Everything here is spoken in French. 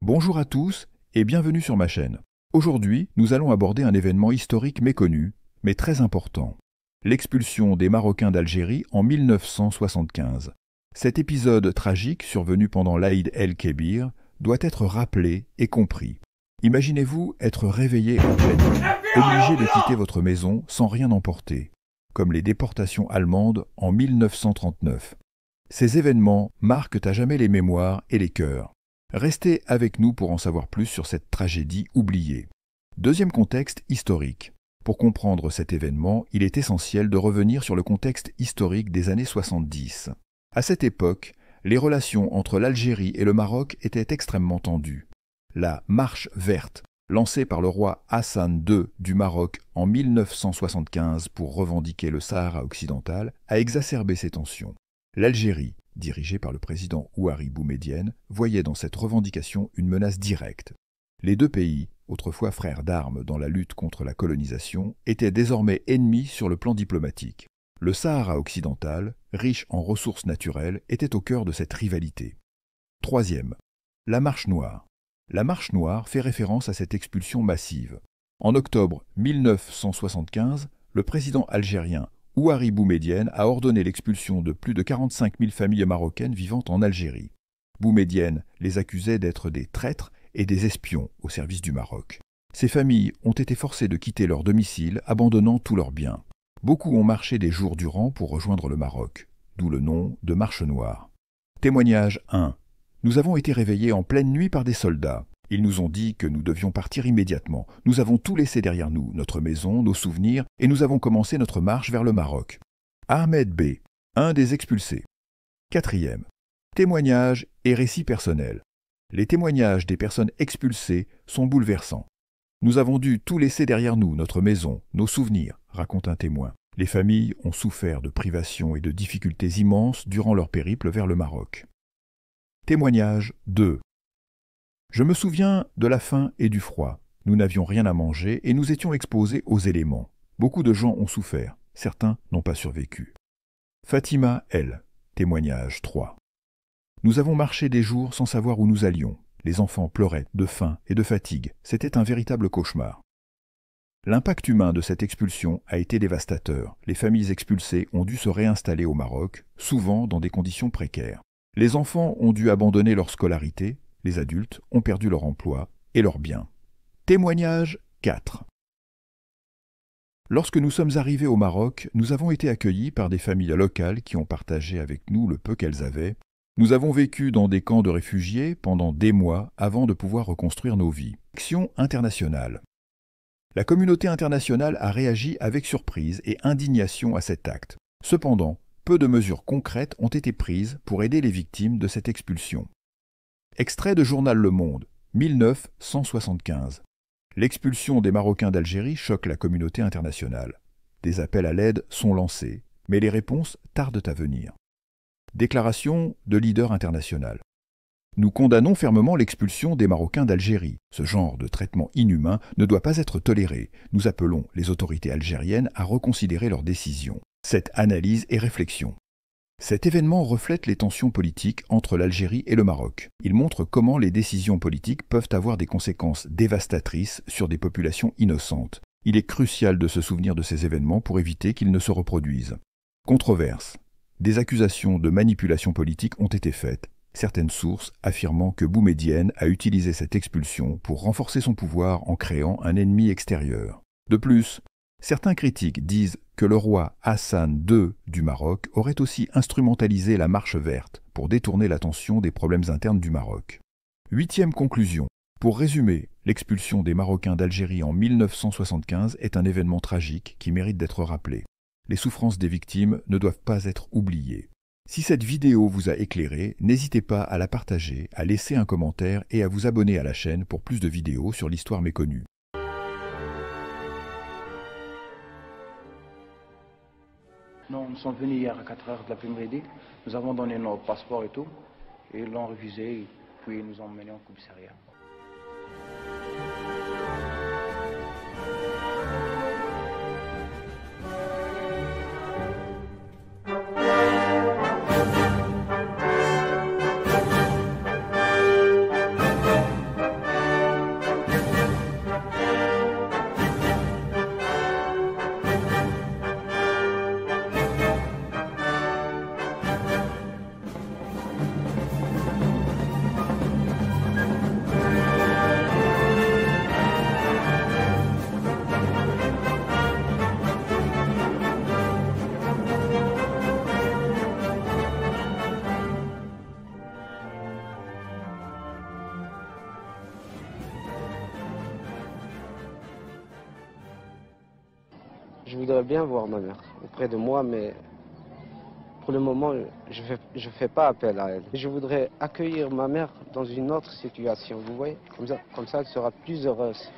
Bonjour à tous et bienvenue sur ma chaîne. Aujourd'hui, nous allons aborder un événement historique méconnu, mais très important. L'expulsion des Marocains d'Algérie en 1975. Cet épisode tragique survenu pendant l'Aïd el-Kébir doit être rappelé et compris. Imaginez-vous être réveillé en pleine nuit, obligé de quitter votre maison sans rien emporter, comme les déportations allemandes en 1939. Ces événements marquent à jamais les mémoires et les cœurs. Restez avec nous pour en savoir plus sur cette tragédie oubliée. Deuxième contexte historique. Pour comprendre cet événement, il est essentiel de revenir sur le contexte historique des années 70. À cette époque, les relations entre l'Algérie et le Maroc étaient extrêmement tendues. La Marche verte, lancée par le roi Hassan II du Maroc en 1975 pour revendiquer le Sahara occidental, a exacerbé ces tensions. L'Algérie, dirigée par le président Houari Boumedienne, voyait dans cette revendication une menace directe. Les deux pays, autrefois frères d'armes dans la lutte contre la colonisation, étaient désormais ennemis sur le plan diplomatique. Le Sahara occidental, riche en ressources naturelles, était au cœur de cette rivalité. Troisième, la Marche noire. La Marche noire fait référence à cette expulsion massive. En octobre 1975, le président algérien Houari Boumedienne a ordonné l'expulsion de plus de 45 000 familles marocaines vivant en Algérie. Boumedienne les accusait d'être des traîtres et des espions au service du Maroc. Ces familles ont été forcées de quitter leur domicile, abandonnant tous leurs biens. Beaucoup ont marché des jours durant pour rejoindre le Maroc, d'où le nom de Marche noire. Témoignage 1. Nous avons été réveillés en pleine nuit par des soldats. Ils nous ont dit que nous devions partir immédiatement. Nous avons tout laissé derrière nous, notre maison, nos souvenirs, et nous avons commencé notre marche vers le Maroc. Ahmed B., un des expulsés. Quatrième. Témoignages et récits personnels. Les témoignages des personnes expulsées sont bouleversants. Nous avons dû tout laisser derrière nous, notre maison, nos souvenirs, raconte un témoin. Les familles ont souffert de privations et de difficultés immenses durant leur périple vers le Maroc. Témoignage 2. Je me souviens de la faim et du froid. Nous n'avions rien à manger et nous étions exposés aux éléments. Beaucoup de gens ont souffert. Certains n'ont pas survécu. Fatima L. Témoignage 3. Nous avons marché des jours sans savoir où nous allions. Les enfants pleuraient de faim et de fatigue. C'était un véritable cauchemar. L'impact humain de cette expulsion a été dévastateur. Les familles expulsées ont dû se réinstaller au Maroc, souvent dans des conditions précaires. Les enfants ont dû abandonner leur scolarité. Les adultes ont perdu leur emploi et leurs biens. Témoignage 4. Lorsque nous sommes arrivés au Maroc, nous avons été accueillis par des familles locales qui ont partagé avec nous le peu qu'elles avaient. Nous avons vécu dans des camps de réfugiés pendant des mois avant de pouvoir reconstruire nos vies. Action internationale. La communauté internationale a réagi avec surprise et indignation à cet acte. Cependant, peu de mesures concrètes ont été prises pour aider les victimes de cette expulsion. Extrait de Journal Le Monde, 1975. L'expulsion des Marocains d'Algérie choque la communauté internationale. Des appels à l'aide sont lancés, mais les réponses tardent à venir. Déclaration de leader international. Nous condamnons fermement l'expulsion des Marocains d'Algérie. Ce genre de traitement inhumain ne doit pas être toléré. Nous appelons les autorités algériennes à reconsidérer leurs décisions. Cette analyse et réflexion. Cet événement reflète les tensions politiques entre l'Algérie et le Maroc. Il montre comment les décisions politiques peuvent avoir des conséquences dévastatrices sur des populations innocentes. Il est crucial de se souvenir de ces événements pour éviter qu'ils ne se reproduisent. Controverse. Des accusations de manipulation politique ont été faites, certaines sources affirmant que Boumedienne a utilisé cette expulsion pour renforcer son pouvoir en créant un ennemi extérieur. De plus, certains critiques disent que le roi Hassan II du Maroc aurait aussi instrumentalisé la Marche verte pour détourner l'attention des problèmes internes du Maroc. Huitième conclusion. Pour résumer, l'expulsion des Marocains d'Algérie en 1975 est un événement tragique qui mérite d'être rappelé. Les souffrances des victimes ne doivent pas être oubliées. Si cette vidéo vous a éclairé, n'hésitez pas à la partager, à laisser un commentaire et à vous abonner à la chaîne pour plus de vidéos sur l'histoire méconnue. Non, nous sommes venus hier à 4 heures de l'après-midi. Nous avons donné nos passeports et tout. Et ils l'ont refusé, puis ils nous ont emmenés en commissariat. Je voudrais bien voir ma mère auprès de moi, mais pour le moment, je fais pas appel à elle. Je voudrais accueillir ma mère dans une autre situation, vous voyez, comme ça elle sera plus heureuse.